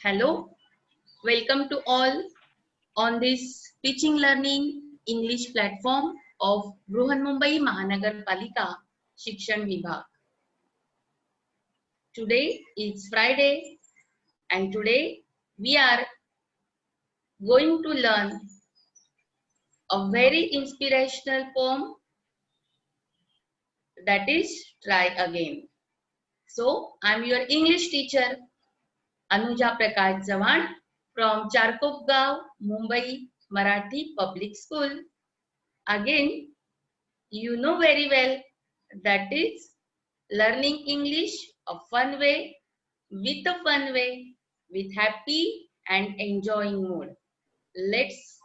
Hello, welcome to all on this teaching learning English platform of Mumbai Mahanagarpalika Shikshan Vibhag. Today is Friday and today we are going to learn a very inspirational poem that is Try Again. So, I am your English teacher Anuja Prakash Jawan from Charkopgaon, Mumbai Marathi Public School. Again, you know very well that is learning English a fun way, with a fun way, with happy and enjoying mood. Let's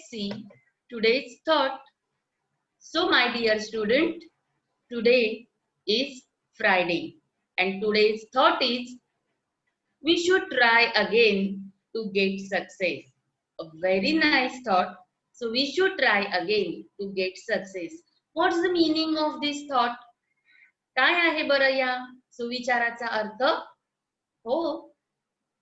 see today's thought. So my dear student, today is Friday and today's thought is we should try again to get success. A very nice thought. So we should try again to get success. What's the meaning of this thought? काय आहे बरं या सुविचाराचा अर्थ? हो,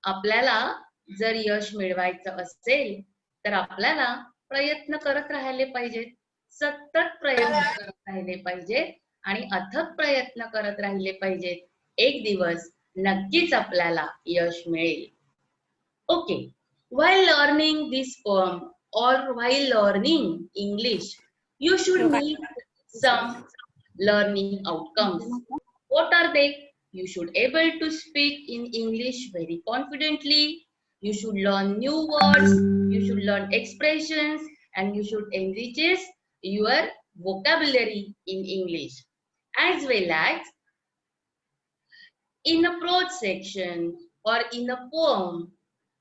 आपल्याला जर यश मिळवायचं असेल तर आपल्याला प्रयत्न करत राहिले पाहिजेत. सतत प्रयत्न करत राहिले पाहिजेत आणि अथक प्रयत्न करत राहिले पाहिजेत. एक दिवस नक्कीच आपल्याला यश मिळेल. Okay, while learning this poem or while learning English, you should meet some learning outcomes. What are they? You should able to speak in English very confidently. You should learn new words. You should learn expressions and you should enrich your vocabulary in English. As well as in a prose section or in a poem,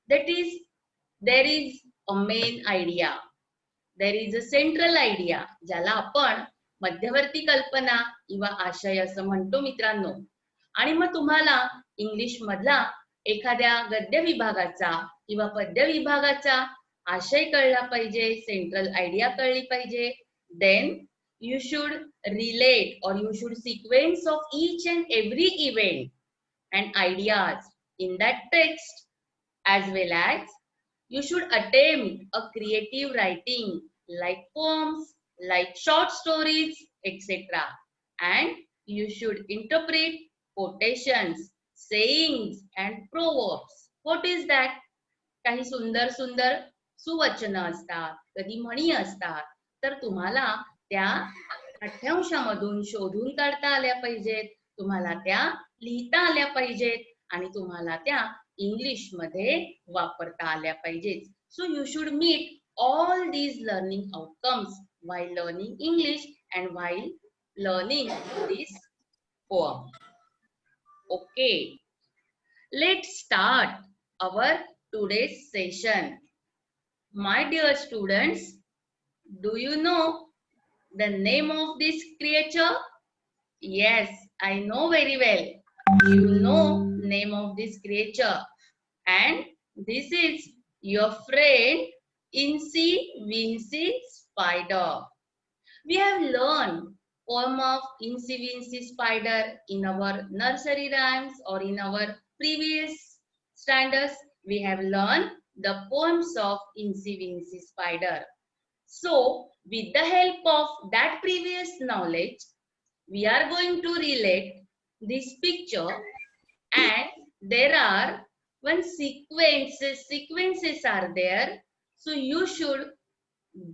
that is, there is a main idea. There is a central idea, ज्याला आपण मध्यवर्ती कल्पना किंवा आशय असं म्हणतो मित्रांनो. आणि मग तुम्हाला इंग्लिश मधला एखाद्या गद्य विभागाचा किंवा पद्य विभागाचा आशय कळला पाहिजे, सेंट्रल आयडिया कळली पाहिजे. Then you should relate or you should sequence of each and every event and ideas in that text, as well as you should attempt a creative writing like poems, like short stories, etc. And you should interpret quotations, sayings and proverbs. What is that? काही सुंदर सुंदर सुवचन असतात, कधी म्हणी असतात, तर तुम्हाला त्या पाठ्यांशामधून शोधून काढता आल्या पाहिजेत, तुम्हाला त्या लिहिता आल्या पाहिजेत आणि तुम्हाला त्या इंग्लिश मध्ये वापरता आल्या पाहिजेत. So you should meet all these learning outcomes while learning English and while learning this poem. Okay, let's start our today's session. My dear students, do you know the name of this creature? Yes, I know very well. You know name of this creature, and this is your friend Incy Wincy Spider. We have learned poem of Incy Wincy Spider in our nursery rhymes or in our previous standards. We have learned the poems of Incy Wincy Spider. So, with the help of that previous knowledge, we are going to relate this picture, and there are one sequences are there. So you should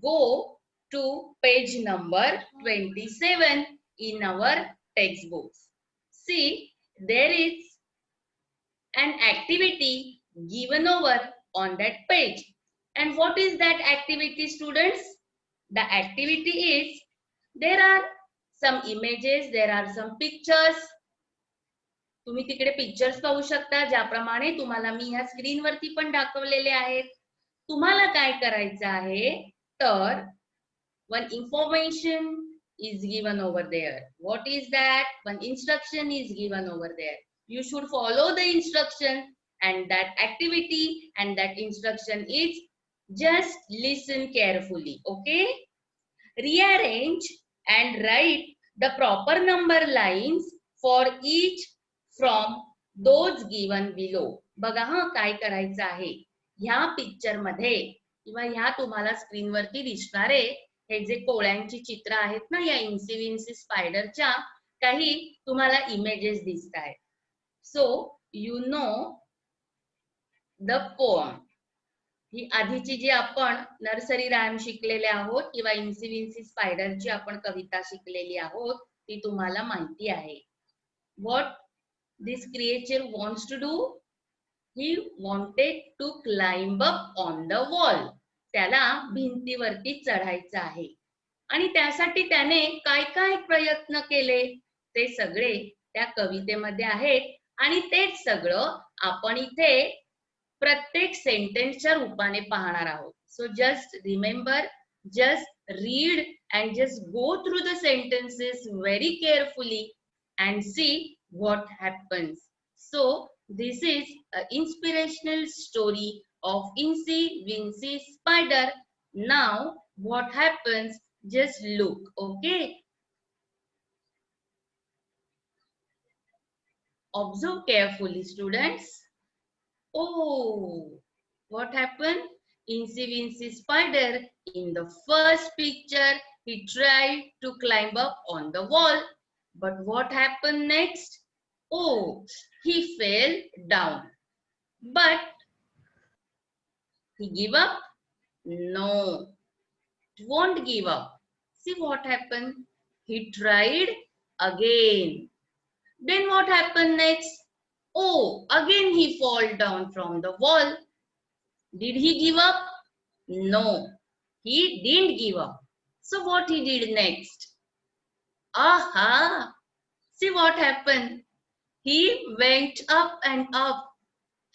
go to page number 27 in our textbooks. See, there is an activity given over on that page. And what is that activity, students? The activity is, there are some images, there are some pictures. तुम्ही तिकडे pictures पाहू शकता, ज्याप्रमाणे तुम्हाला मी ह्या स्क्रीनवरती पण दाखवलेले आहेत. तुम्हाला काय करायचं आहे तर one information is given over there. What is that? One instruction is given over there. You should follow the instruction and that activity and that instruction is just listen carefully. Okay? Rearrange and write the proper number lines for each from those given below. बघा हा काय करायचं आहे. ह्या picture मध्ये किंवा ह्या तुम्हाला स्क्रीनवरती दिसणारे हे जे कोळ्यांची चित्र आहेत ना या इन्सी विन्सी स्पायडरच्या, काही तुम्हाला इमेजेस दिसत आहेत. So you know the poem. ही आधीची जी आपण नर्सरी रायम शिकलेले आहोत किंवा इन्सी विन्सी स्पायडरची आपण कविता शिकलेली आहोत ती तुम्हाला माहिती आहे. What this creature wants to do? He wanted to climb up on the wall. त्याला भिंतीवरती चढायचं आहे आणि त्यासाठी त्याने काय काय प्रयत्न केले ते सगळे त्या कवितेमध्ये आहेत आणि तेच सगळं आपण इथे प्रत्येक सेंटेन्सच्या रूपाने पाहणार आहोत. So just remember, just read and just go through the sentences very carefully and see what happens. So this is an inspirational story of Incy Wincy Spider. Now what happens, just look. Okay, observe carefully students. Oh, what happened? Incy Wincy Spider, in the first picture, he tried to climb up on the wall. But what happened next? Oh, he fell down. But he gave up? No, it won't give up. See what happened? He tried again. Then what happened next? Oh, again he fall down from the wall. Did he give up? No, he didn't give up. So what he did next? Aha! See what happened? He went up and up,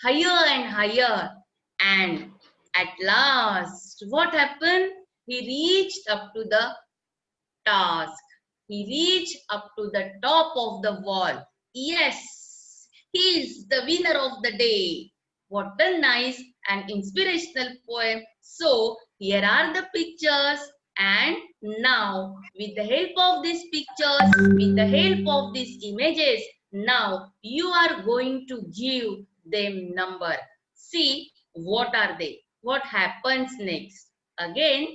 higher and higher, and at last, what happened? He reached up to the task. He reached up to the top of the wall. Yes, he is the winner of the day. What a nice and inspirational poem. So, here are the pictures, and now with the help of these pictures, with the help of these images, now you are going to give them number. See what are they? What happens next? Again,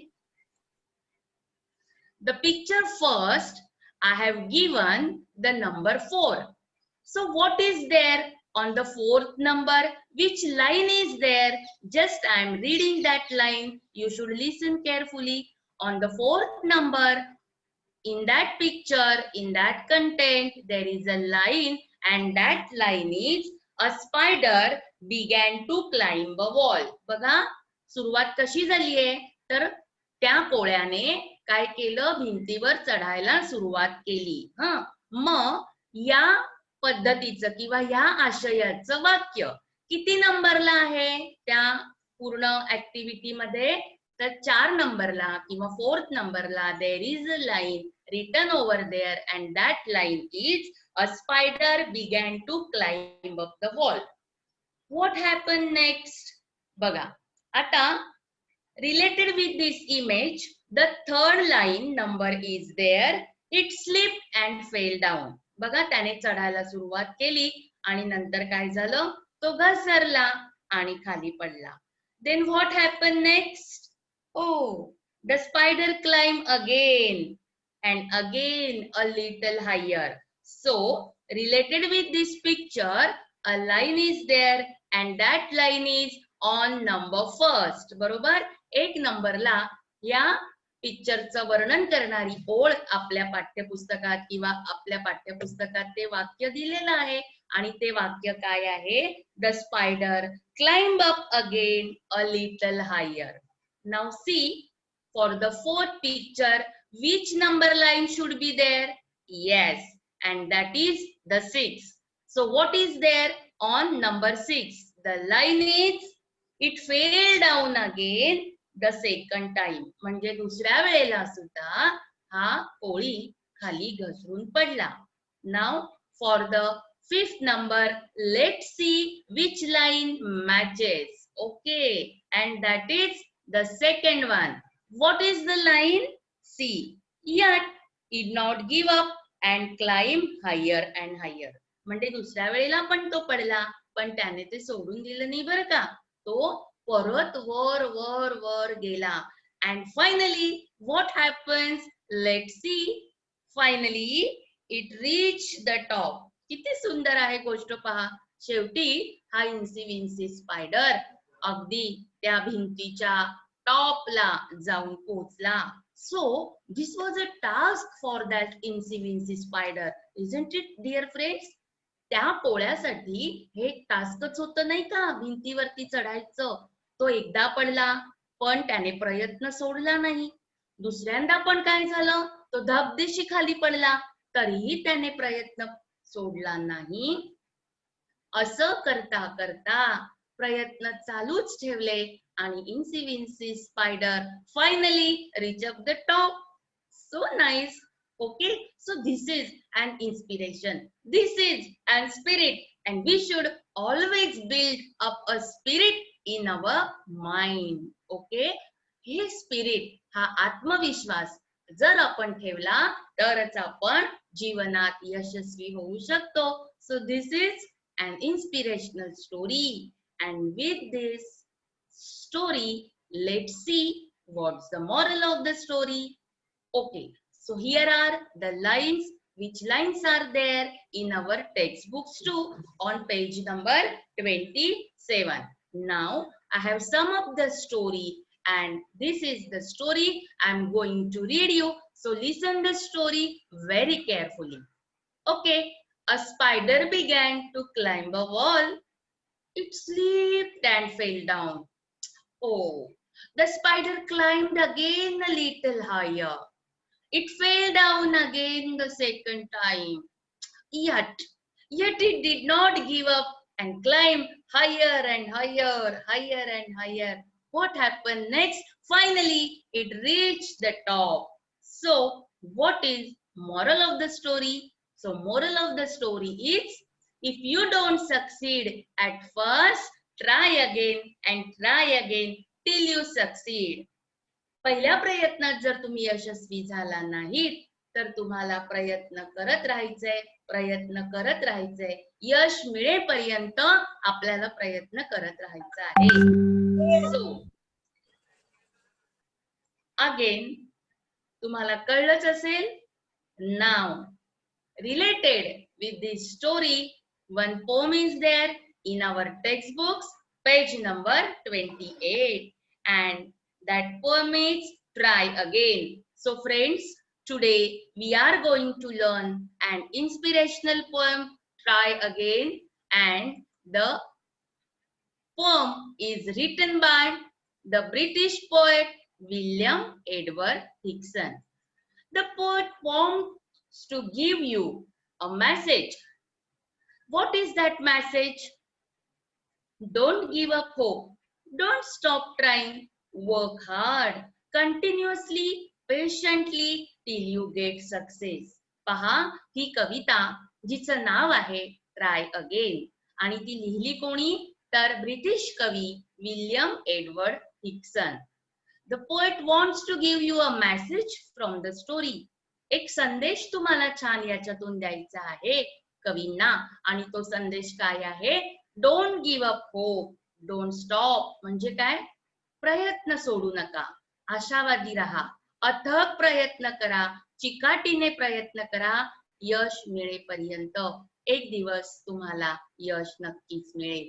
the picture first, I have given the number 4. So what is there on the 4th number? Which line is there? Just I am reading that line. You should listen carefully. On the 4th number, in that picture, in that content, there is a line, and that line is a spider began to climb a wall. बघा सुरुवात कशी झाली आहे, तर त्या कोळ्याने काय केलं, भिंतीवर चढायला सुरुवात केली. मग या पद्धतीचं किंवा या आशयाचं वाक्य किती नंबरला आहे त्या पूर्ण ऍक्टिव्हिटी मध्ये? तर 4 नंबरला किंवा 4th नंबरला there is a line written over there, and that line is a spider began to climb up the wall. What happened next? बघा आता related with this image, the 3rd line number is there. It slipped and fell down. बघा त्याने चढायला सुरुवात केली आणि नंतर काय झालं, तो घसरला आणि खाली पडला. Then what happened next? Oh, the spider climbed again and again a little higher. So related with this picture, a line is there, and that line is on number 1st. बरोबर, 1 नंबरला या पिक्चरचं वर्णन करणारी ओळ आपल्या पाठ्यपुस्तकात किंवा आपल्या पाठ्यपुस्तकात ते वाक्य दिलेलं आहे आणि ते वाक्य काय आहे? The spider climb up again a little higher. Now see, for the 4th picture, which number line should be there? Yes, and that is the 6th. So what is there on number 6? The line is, it fell down again the second time. म्हणजे दुसऱ्या वेळेला सुद्धा हा कोळी खाली घसरून पडला. Now for the 5th number, let's see which line matches. Okay, and that is the second one. What is the line? See, yet did not give up and climb higher and higher. म्हणजे दुसऱ्या वेळेला पण तो पडला, पण त्याने ते सोडून दिलं नाही बरं का. तो परत वर वर वर गेला. And finally what happens, let's see. Finally it reach the top. किती सुंदर आहे गोष्ट पहा. शेवटी हा इन्सी विन्सी स्पायडर अगदी त्या भिंतीच्या टॉपला जाऊन पोहोचला. So this was a task for that incy wincy spider, isn't it dear friends? त्या पोळ्यासाठी हे टास्कच होतं नाही का, भिंतीवरती चढायचं. तो एकदा पडला, पण त्याने प्रयत्न सोडला नाही. दुसऱ्यांदा पण काय झालं, तो धबदिशी खाली पडला, तरीही त्याने प्रयत्न सोडला नाही. असं करता करता प्रयत्न चालूच ठेवले आणि incy wincy spider finally reach up the top. So nice. Okay, so this is an inspiration, this is an spirit, and we should always build up a spirit in our mind. Okay, हे spirit, हा आत्मविश्वास जर आपण ठेवला तरच आपण जीवनात यशस्वी होऊ शकतो. So this is an inspirational story, and with this story let's see what's the moral of the story. Okay, so here are the lines. Which lines are there in our textbooks too on page number 27. Now I have summed up the story, and this is the story I'm going to read you. So listen the story very carefully. Okay, a spider began to climb a wall. It slipped and fell down. Oh, the spider climbed again a little higher. It fell down again the second time. Yet it did not give up and climbed higher and higher, higher and higher. What happened next? Finally, it reached the top. So, what is moral of the story? So, moral of the story is, if you don't succeed at first, try again and try again till you succeed. पहिल्या प्रयत्नात जर तुम्ही यशस्वी झाला नाहीत तर तुम्हाला प्रयत्न करत राहायचंय, प्रयत्न करत राहायचंय. यश मिळेपर्यंत आपल्याला प्रयत्न करत राहायचं आहे. सो अगेन तुम्हाला कळलंच असेल. नाव related with this story, one poem is there in our textbooks, page number 28, and that poem is Try Again. So friends, today we are going to learn an inspirational poem, Try Again, and the poem is written by the British poet William Edward Hickson. The poet wants to give you a message. What is that message? Don't give up hope. Don't stop trying. Work hard, continuously, patiently till you get success. पहा, ही कविता जिचं नाव आहे try again, आणि ती लिहिली कोणी? तर British कवी William Edward Hickson. The poet wants to give you a message from the story. एक संदेश तुम्हाला छान याच्यातून द्यायचा आहे कवींना, आणि तो संदेश काय आहे? Don't give up hope, don't stop. म्हणजे काय? प्रयत्न सोडू नका, आशावादी राहा, अथक प्रयत्न करा, चिकाटीने प्रयत्न करा, यश मिळेपर्यंत. एक दिवस तुम्हाला यश नक्कीच मिळेल.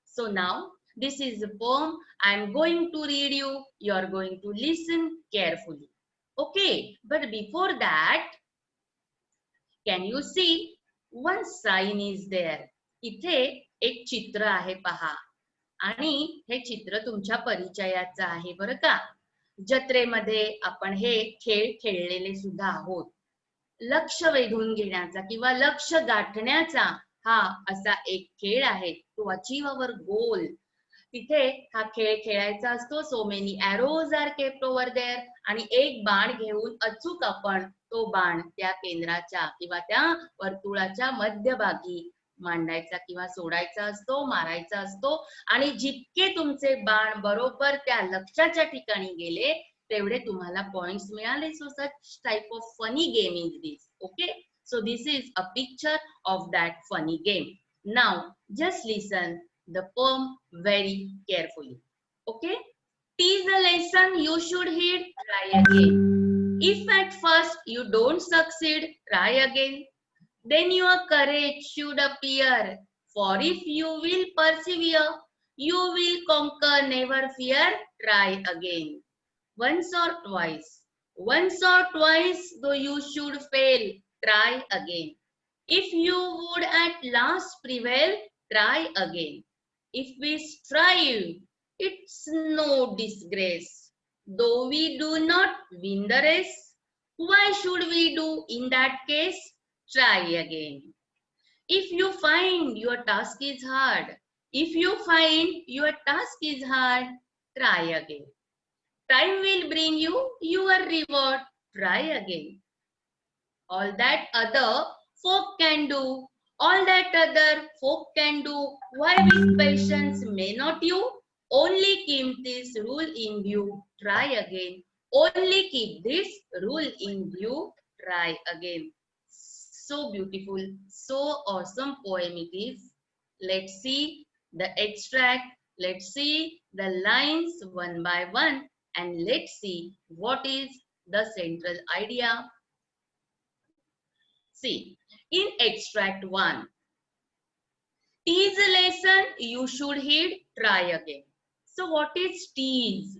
So now this is a poem I am going to read you. You are going to listen carefully. Okay, but before that, can you see one sign is there? इथे एक चित्र आहे पहा, आणि हे चित्र तुमच्या परिचयाचं आहे बरं का. जत्रेमध्ये आपण हे खेळ खेळलेले सुद्धा आहोत. लक्ष वेधून घेण्याचा किंवा लक्ष गाठण्याचा हा असा एक खेळ आहे, तो अचीव अवर गोल. तिथे हा खेळ खेळायचा असतो. So many arrows are kept over there, आणि एक बाण घेऊन अचूक आपण तो बाण त्या केंद्राच्या किंवा त्या वर्तुळाच्या मध्यभागी मांडायचा किंवा सोडायचा असतो, मारायचा असतो. आणि जितके तुमचे बाण बरोबर त्या लक्ष्याच्या ठिकाणी गेले तेवढे तुम्हाला पॉइंट्स मिळाले. So such type of funny game is this. Okay, So this is a picture of that funny game. Now just listen the poem very carefully. Okay? Tis a lesson you should heed, try again. If at first you don't succeed, try again. Then your courage should appear. For if you will persevere, you will conquer, never fear, try again. Once or twice. Once or twice, though you should fail, try again. If you would at last prevail, try again. If we strive, it's no disgrace. Though we do not win the race, why should we do in that case? Try again. If you find your task is hard, if you find your task is hard, try again. Time will bring you your reward. Try again. All that other folk can do, all that other folk can do, why with patience may not you? Only keep this rule in view, try again. Only keep this rule in view, try again. So beautiful, so awesome poem it is. Let's see the extract, let's see the lines one by one, and let's see what is the central idea. See, in extract 1, tease a lesson you should heed, try again. So what is tease?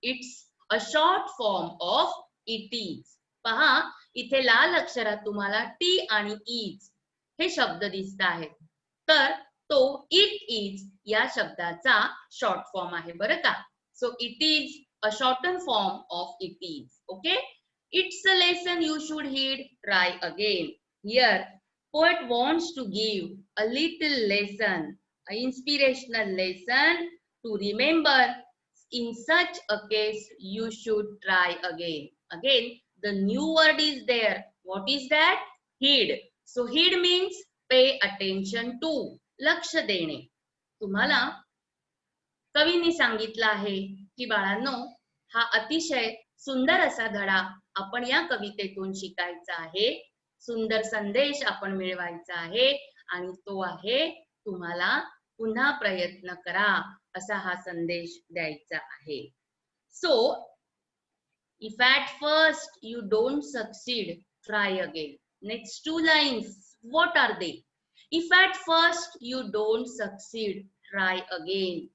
It's a short form of it is. पहा, इथे लाल अक्षरात तुम्हाला T आणि is हे शब्द दिसत आहेत. तर तो इट इज या शब्दाचा शॉर्ट फॉर्म आहे बरं का. So it is a shorten form of it is. Okay, it's a lesson you should heed, try again. Here, poet wants to give a little lesson, an inspirational lesson to remember. In such a case, you should try again. Again, the new word is there. What is that? Heed. So, heed means pay attention to. लक्ष देणे. तुम्हाला कवीने सांगितलं आहे की बाळांनो, हा अतिशय सुंदर असा धडा आपण या कवितेतून शिकायचा आहे. सुंदर संदेश आपण मिळवायचा आहे आणि तो आहे तुम्हाला पुन्हा प्रयत्न करा असा हा संदेश द्यायचा आहे. So if at first you don't succeed, try again. Next 2 lines, what are they? If at first you don't succeed, try again.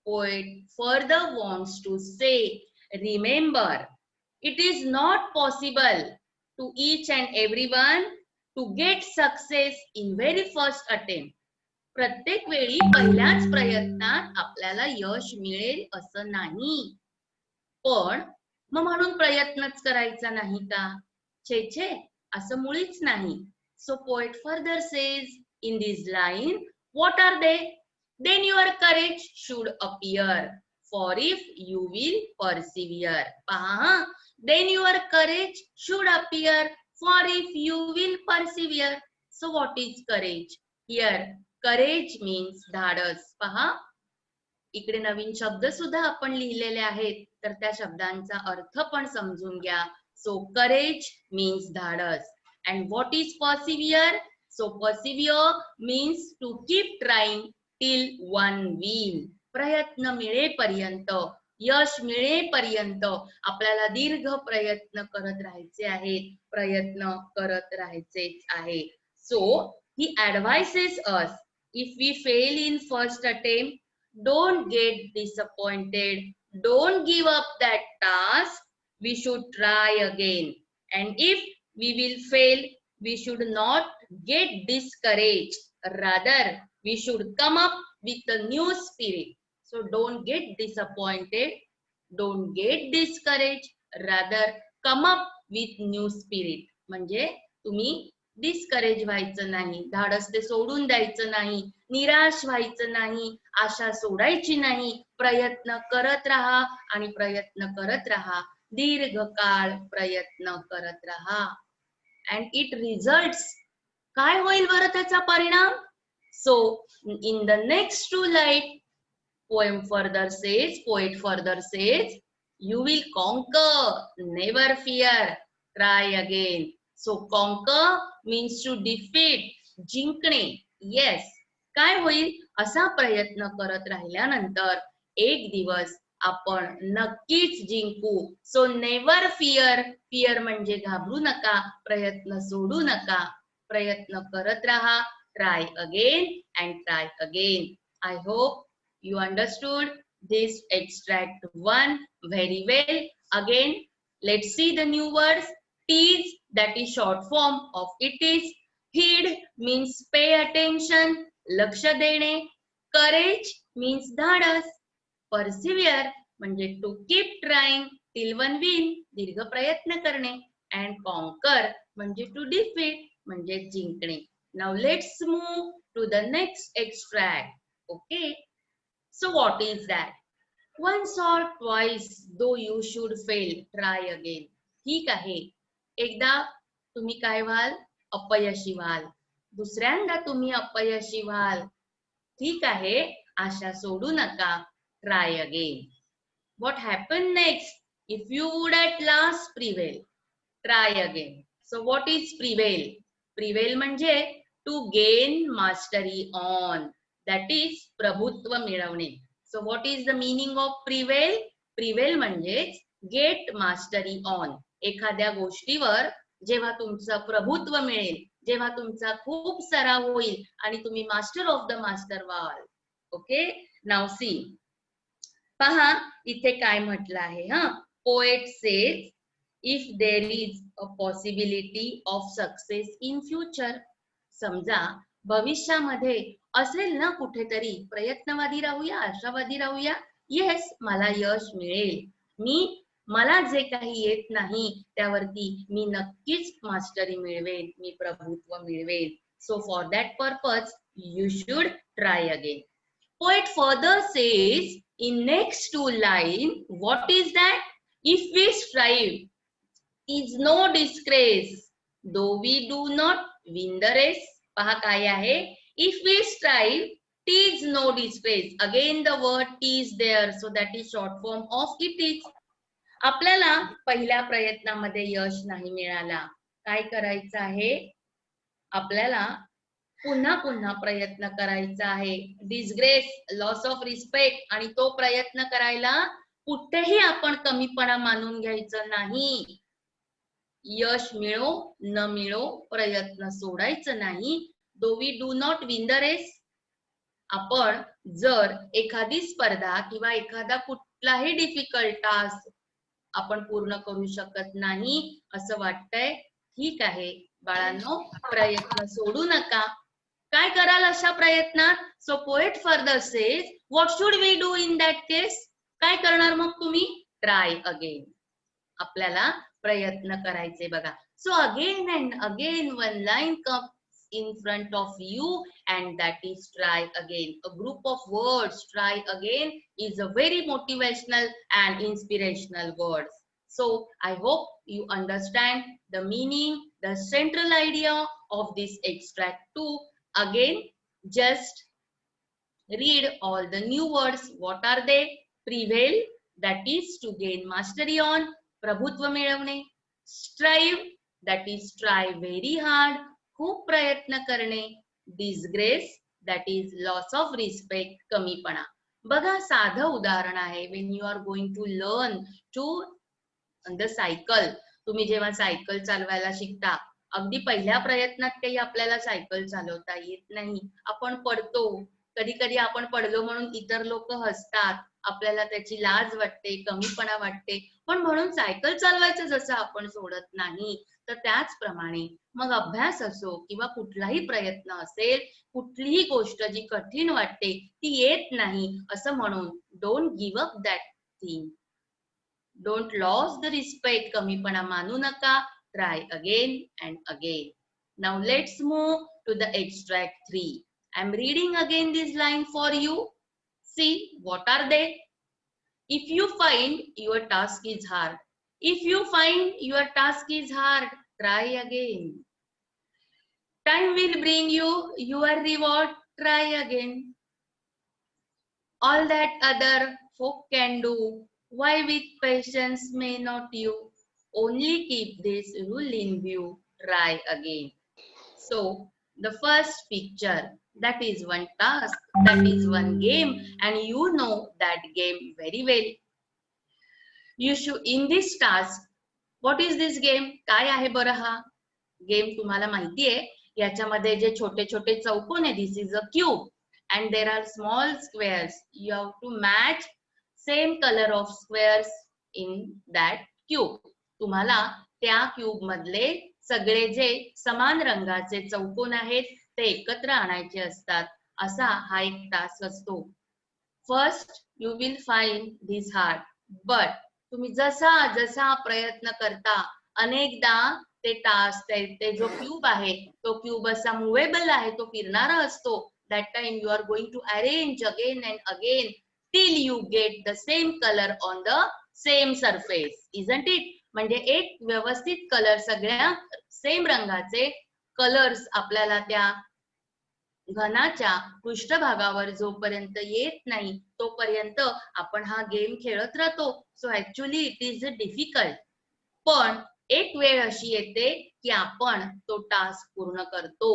Poet further wants to say, remember, it is not possible to each and everyone to get success in very first attempt. प्रत्येक वेळी पहिल्याच प्रयत्नात आपल्याला यश मिळेल असं नाही. पण मग म्हणून प्रयत्नच करायचा नाही का? छे छे, असं मुळीच नाही. So poet further says in this line, what are they? Then your courage should appear, for if you will persevere. पहा, then your courage should appear, for if you will persevere. So what is courage? Here, courage means धाडस. पहा, इकडे नवीन शब्द सुद्धा आपण लिहिलेले आहेत, तर त्या शब्दांचा अर्थ पण समजून घ्या. So courage means धाडस. And what is persevere? So persevere means to keep trying till one win. प्रयत्न मिळेपर्यंत, यश मिळेपर्यंत आपल्याला दीर्घ प्रयत्न करत राहायचे आहेत, प्रयत्न करत राहायचे आहे. सो he advises us, if we fail in first attempt, don't get disappointed, don't give up that task, we should try again. And if we will fail, we should not get discouraged, rather we should come up with a new spirit. So don't get disappointed, don't get discouraged, rather come up with new spirit. म्हणजे तुम्ही discourage व्हायचं नाही, धाडस ते सोडून द्यायचं नाही, निराश व्हायचं नाही, आशा सोडायची नाही, प्रयत्न करत राहा आणि प्रयत्न करत राहा, दीर्घकाळ प्रयत्न करत राहा. And it results, काय होईल बरं त्याचा परिणाम? So in the next 2 lines, poet further says, you will conquer, never fear, try again. So conquer means to defeat, जिंकणे. येस, काय होईल, असा प्रयत्न करत राहिल्यानंतर एक दिवस आपण नक्कीच जिंकू. सो नेवर फिअर, फिअर म्हणजे घाबरू नका, प्रयत्न सोडू नका, प्रयत्न करत राहा. Try again and try again. I hope you understood this extract 1 very well. Again, let's see the new words. Tease, that is short form of it is. Heed means pay attention, लक्ष देणे. Courage means धाडस. Persevere म्हणजे to keep trying till one win, दीर्घ प्रयत्न करणे. And conquer म्हणजे to defeat, म्हणजे जिंकणे. Now let's move to the next extract. Okay. So what is that? Once or twice, though you should fail, try again. ठीक आहे. एकदा तुम्ही काय व्हाल, अपयशी व्हाल. दुसऱ्यांदा तुम्ही अपयशी व्हाल. ठीक आहे, आशा सोडू नका. Try again. What happened next? If you would at last prevail, try again. So what is prevail? Prevail म्हणजे to gain mastery on. That is प्रभुत्व मिळवणे. So what is the meaning of prevail? Prevail म्हणजे get mastery on. एखाद्या गोष्टीवर जेव्हा तुमचं प्रभुत्व मिळेल, जेव्हा तुमचा खूप सराव होईल आणि तुम्ही मास्टर ऑफ द मास्टर व्हाल. Okay, now see. पहा इथे काय म्हटलं आहे. Poet says if there is a possibility of success in future. समजा भविष्यामध्ये असेल ना कुठेतरी, प्रयत्नवादी राहूया, आशावादी राहूया. येस, मला यश मिळेल, मला जे काही येत नाही त्यावरती मी नक्कीच मास्टरी मिळवेल, मी प्रभुत्व मिळवेल. So for that purpose you should try again. Poet further says in next two line, what is that? If we strive, is no disgrace, though we do not win the race. पहा काय आहे, if we strive, is no disgrace. Again the word is there, so that is short form of it is. आपल्याला पहिल्या प्रयत्नामध्ये यश नाही मिळाला, काय करायचं आहे, आपल्याला पुन्हा पुन्हा प्रयत्न करायचा आहे. डिस्ग्रेस, लॉस ऑफ रिस्पेक्ट, आणि तो प्रयत्न करायला कुठेही आपण कमीपणा मानून घ्यायचं नाही. यश मिळो न मिळो प्रयत्न सोडायचं नाही. Though we do not win the race. आपण जर एखादी स्पर्धा किंवा एखादा कुठलाही डिफिकल्ट टास्क आपण पूर्ण करू शकत नाही असं वाटतंय, ठीक आहे बाळांनो, प्रयत्न सोडू नका. काय कराल अशा प्रयत्नात? So poet further says, what should we do in that case? काय करणार मग तुम्ही? Try again. आपल्याला प्रयत्न करायचे बघा. So again and again one line comes in front of you and that is try again. A group of words, try again is a very motivational and inspirational words. So I hope you understand the meaning, the central idea of this extract too. Again, just read all the new words. What are they? Prevail, that is to gain mastery on, प्रभुत्व मिळवणे. Strive, that is try very hard, खूप प्रयत्न करणे. Disgrace, that is loss of respect, कमीपणा. बघा साधं उदाहरण आहे. when you are going to learn to the cycle, तुम्ही जेव्हा सायकल चालवायला शिकता, अगदी पहिल्या प्रयत्नात काही आपल्याला सायकल चालवता येत नाही, आपण पडतो. कधी कधी आपण पडलो म्हणून इतर लोक हसतात, आपल्याला त्याची लाज वाटते, कमीपणा वाटते, पण म्हणून सायकल चालवायचं जसं आपण सोडत नाही, तर त्याचप्रमाणे मग अभ्यास असो किंवा कुठलाही प्रयत्न असेल, कुठलीही गोष्ट जी कठीण वाटते ती येत नाही असं म्हणून don't give up that thing, don't loss the respect, कमीपणा मानू नका. Try again and again. Now let's move to the extract 3. I'm reading again this line for you. See, what are they? If you find your task is hard, if you find your task is hard, try again. Time will bring you your reward, try again. All that other folk can do, why with patience may not you? Only keep this rule in view, try again. So the first picture, that is one task, that is one game, and you know that game very well. You should, in this task, what is this game? काय आहे बरं हा game? तुम्हाला माहिती आहे, याच्यामध्ये जे छोटे छोटे चौकोन आहे, this is a cube and there are small squares. You have to match same color of squares in that cube. तुम्हाला त्या क्यूब मधले सगळे जे समान रंगाचे चौकोन आहेत ते एकत्र आणायचे असतात. असा हा एक टास्क असतो. First you will find this hard, but तुम्ही जसा जसा प्रयत्न करता अनेकदा ते टास्क ते जो क्यूब आहे तो क्यूब असा मुव्हेबल आहे, तो फिरणारा असतो. that time you are going to arrange again and again till you get the same color on the same surface, isn't it? म्हणजे एक व्यवस्थित कलर, सगळ्या सेम रंगाचे कलर्स आपल्याला त्या घनाच्या पृष्ठभागावर जोपर्यंत येत नाही तोपर्यंत आपण हा गेम खेळत राहतो. सो ऍक्च्युअली इट इज डिफिकल्ट, पण एक वेळ अशी येते की आपण तो टास्क पूर्ण करतो.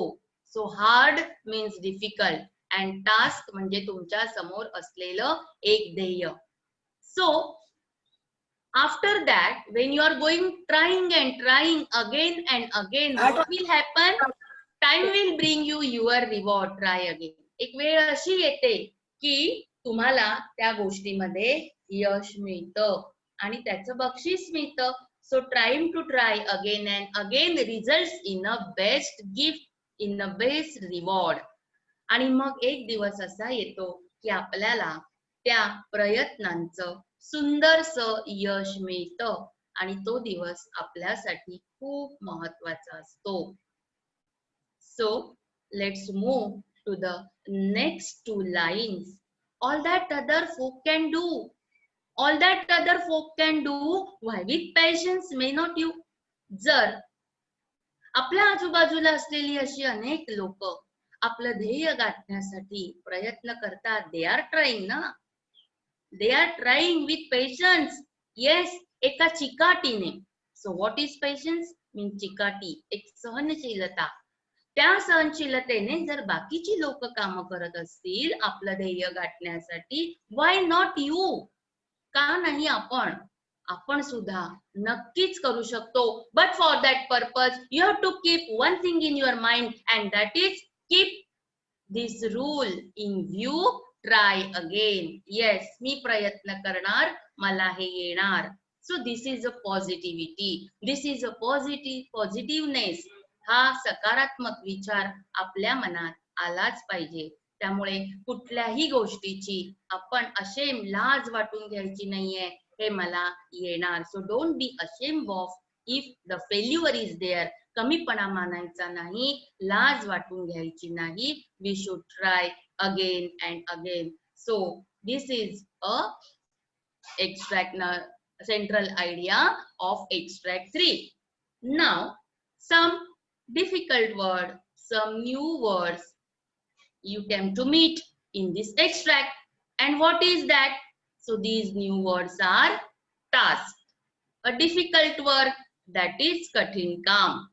So hard means difficult and task म्हणजे तुमच्या समोर असलेलं एक ध्येय. सो after that, when you are going trying and trying again and again, what will happen? Time will bring you your reward. Try again. एक वेळ अशी येते की तुम्हाला त्या गोष्टीमध्ये यश मिळतं आणि त्याचं बक्षीस मिळतं. So trying to try again and again results in a best gift, in a best reward. आणि मग एक दिवस असा येतो की आपल्याला त्या प्रयत्नांचं सुंदरस यश मिळतं आणि तो दिवस आपल्यासाठी खूप महत्वाचा असतो. So let's move to the next two lines. All that other folk can do, all that other folk can do, why with patience may not you. जर आपल्या आजूबाजूला असलेली अशी अनेक लोक आपलं ध्येय गाठण्यासाठी प्रयत्न करतात, दे आर ट्राईंग ना, they are trying with patience. Yes, एका चिकाटीने. So what is patience? means चिकाटी, एक सहनशीलता. त्या सहनशीलतेने जर बाकीची लोक काम करत असतील आपलं ध्येय गाठण्यासाठी, why not you? का नाही आपण? आपण सुद्धा नक्कीच करू शकतो. But for that purpose you have to keep one thing in your mind, and that is keep this rule in view. Try again. Yes, मी प्रयत्न करणार, मला हे येणार. So this is a positivity. This is a positiveness. हा सकारात्मक विचार आपल्या मनात आलाच पाहिजे. त्यामुळे कुठल्याही गोष्टीची आपण अशेम, लाज वाटून घ्यायची नाहीये, हे मला येणार. So don't be ashamed of if the failure is there. कमीपणा मानायचा नाही, लाज वाटून घ्यायची नाही. We should try again and again. So this is a central idea of extract 3. Now some difficult word, some new words you came to meet in this extract. And what is that? So these new words are task, a difficult work, that is कठीण काम,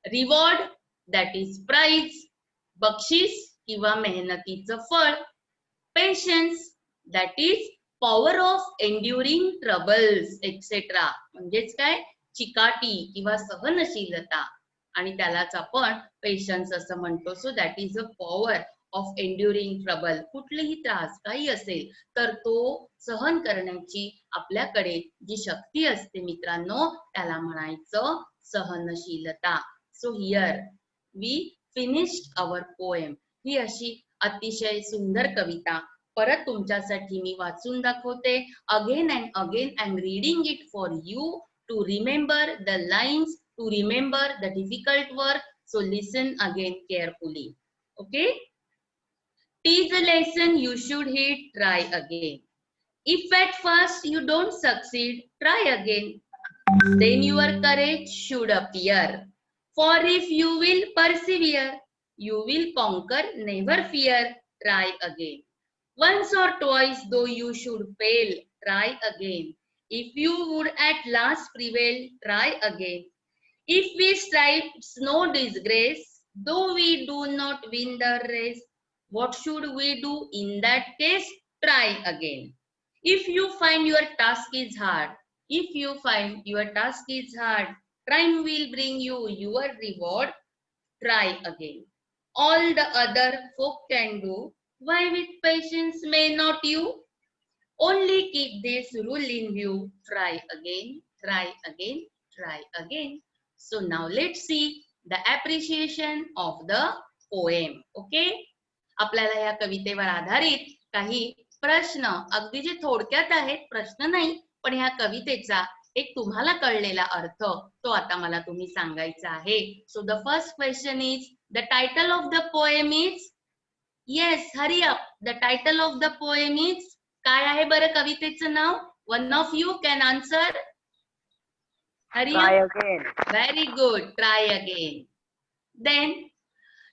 reward, that is prize, बक्षीस किंवा मेहनतीचं फळ, patience, that is power of enduring troubles etcetera. म्हणजेच काय? चिकाटी किंवा सहनशीलता, आणि त्यालाच आपण पेशन्स असं म्हणतो. So that is a power of enduring trouble. कुठलेही त्रास काही असेल तर तो सहन करण्याची आपल्याकडे जी शक्ती असते मित्रांनो, त्याला म्हणायचं सहनशीलता. So here we finished our poem. ही अशी अतिशय सुंदर कविता परत तुमच्यासाठी मी वाचून दाखवते. Again and again I am reading it for you to remember the lines, to remember the difficult work. So listen again carefully. Okay. Teach a lesson you should hit, try again. If at first you don't succeed, try again. Then your courage should appear. For if you will persevere, you will conquer, never fear. Try again. Once or twice though you should fail, try again. If you would at last prevail, try again. If we strive, no disgrace, though we do not win the race, what should we do in that case? Try again. If you find your task is hard, if you find your task is hard, time will bring you your reward. Try again. All the other folk can do, why with patience may not you? Only keep this rule in view. Try again, try again, try again. So now let's see the appreciation of the poem. Okay? आपल्याला या कवितेवर आधारित काही प्रश्न अगदी जे थोडक्यात आहेत, प्रश्न नाही, पण ह्या कवितेचा एक तुम्हाला कळलेला अर्थ तो आता मला तुम्ही सांगायचा आहे. So the first question is the title of the poem is, yes hurry up, the title of the poem is, काय आहे बरं कवितेचं नाव? One of you can answer. Hurry up. Very good, try again. Then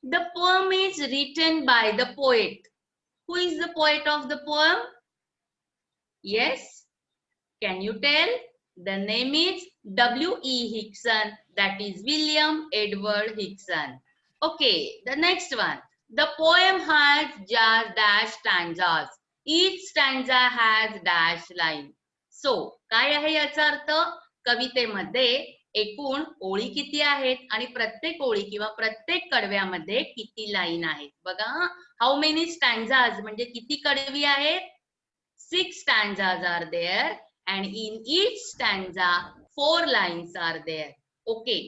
the poem is written by the poet. Who is the poet of the poem? Yes, can you tell? The name is W.E. Hickson, that is William Edward Hickson. Okay, the next one. The poem has just dash stanzas. Each stanza has dash line. So, काय आहे याचा अर्थ? कवितेमध्ये एकूण ओळी किती आहेत आणि प्रत्येक ओळी किंवा प्रत्येक कडव्यामध्ये किती लाईन आहेत. बघा, हाऊ मेनी स्टँजाज म्हणजे किती कडवी आहेत? 6 stanzas are there and in each stanza 4 lines are there. Okay,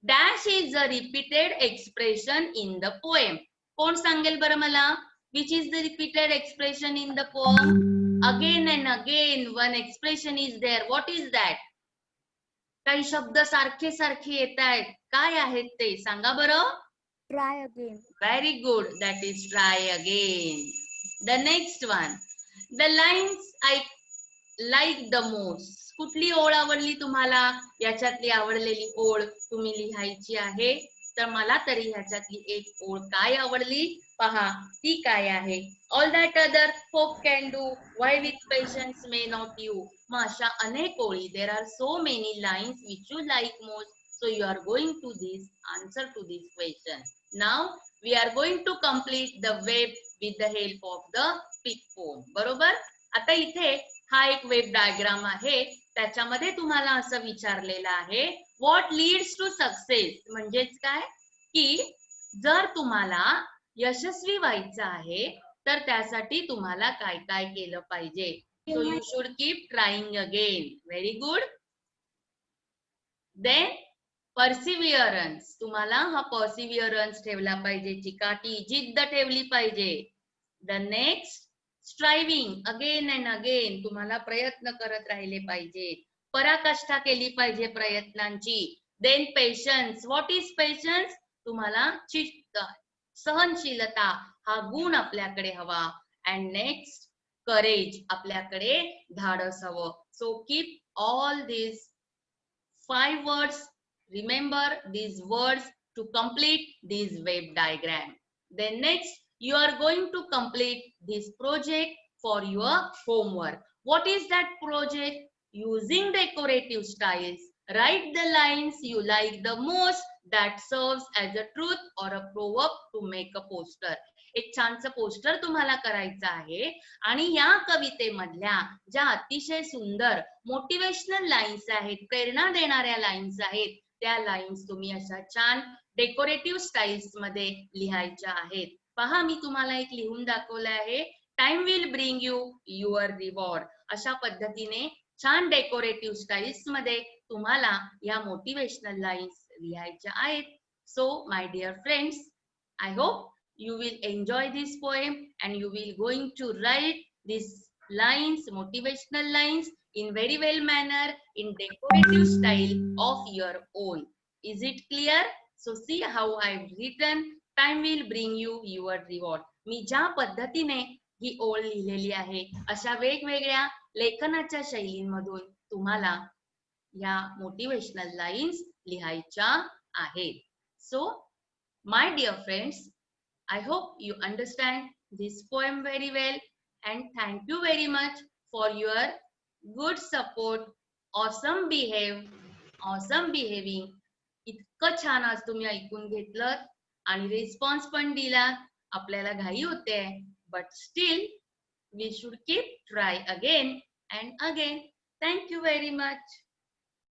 dash is a repeated expression in the poem. कोण सांगेल बरं मला? Which is the repeated expression in the poem? Again and again one expression is there. What is that? काही शब्द सारखे सारखे येत आहेत, काय आहेत ते सांगा बरं. Try again. Very good, that is try again. The next one, the lines I like the most. कुठली ओळ आवडली तुम्हाला? याच्यातली आवडलेली ओळ तुम्ही लिहायची आहे. तर मला तरी ह्याच्यातली एक ओळ काय आवडली पहा, ती काय आहे? All that other folk can do, why with patience may not you. मग अशा अनेक ओळी, there are so many lines which you like most, so you are going to this answer to this question. Now we are going to complete the web with the help of the speak poem. बरोबर? आता इथे हा एक web diagram आहे, त्याच्यामध्ये तुम्हाला असं विचारलेलं आहे, व्हॉट लीड्स टू सक्सेस, म्हणजेच काय की जर तुम्हाला यशस्वी व्हायचं आहे तर त्यासाठी तुम्हाला काय काय केलं पाहिजे. So you should keep trying again. Very good. Then perseverance, तुम्हाला हा पर्सिव्हिअरन्स ठेवला पाहिजे, चिकाटी जिद्द ठेवली पाहिजे. The next striving, again and again, तुम्हाला प्रयत्न करत राहिले पाहिजे, पराकाष्ठा केली पाहिजे प्रयत्नांची. देन पेशन्स, व्हॉट इज पेशन्स? तुम्हाला चित्त, सहनशीलता हा गुण आपल्याकडे हवा. अँड नेक्स्ट करेज, आपल्याकडे धाडस हवं. So keep all this 5 words, remember these words to complete this web diagram. Then next you are going to complete this project for your homework. What is that project? Using decorative styles, write the lines you like the most that serves as a truth or a proverb to make a poster. एक छानसं poster तुम्हाला करायचं आहे आणि या कवितेमधल्या ज्या अतिशय सुंदर मोटिवेशनल लाईन्स आहेत, प्रेरणा देणाऱ्या लाईन्स आहेत, त्या लाईन्स तुम्ही अशा छान डेकोरेटिव्ह स्टाईल्स मध्ये लिहायच्या आहेत. पहा, मी तुम्हाला एक लिहून दाखवलं आहे, time will bring you your reward. अशा पद्धतीने छान डेकोरेटिव्ह स्टाईल्स मध्ये तुम्हाला या मोटिवेशनल लाईन्स लिहायच्या आहेत. So my dear friends, I hope you will enjoy this poem and you will going to write these lines, motivational lines in very well manner in decorative style of your own. Is it clear? So see how I've written, time will bring you your reward. मी ज्या पद्धतीने ही ओळ लिहिलेली आहे अशा वेगवेगळ्या लेखनाच्या शैलींमधून तुम्हाला या motivational lines लिहायच्या आहेत. So my dear friends, I hope you understand this poem very well and thank you very much for your good support, awesome behaving इतकं छान आज तुम्ही ऐकून घेतलं आणि रिस्पॉन्स पण दिला. आपल्याला घाई होते, but still we should keep try again and again. Thank you very much.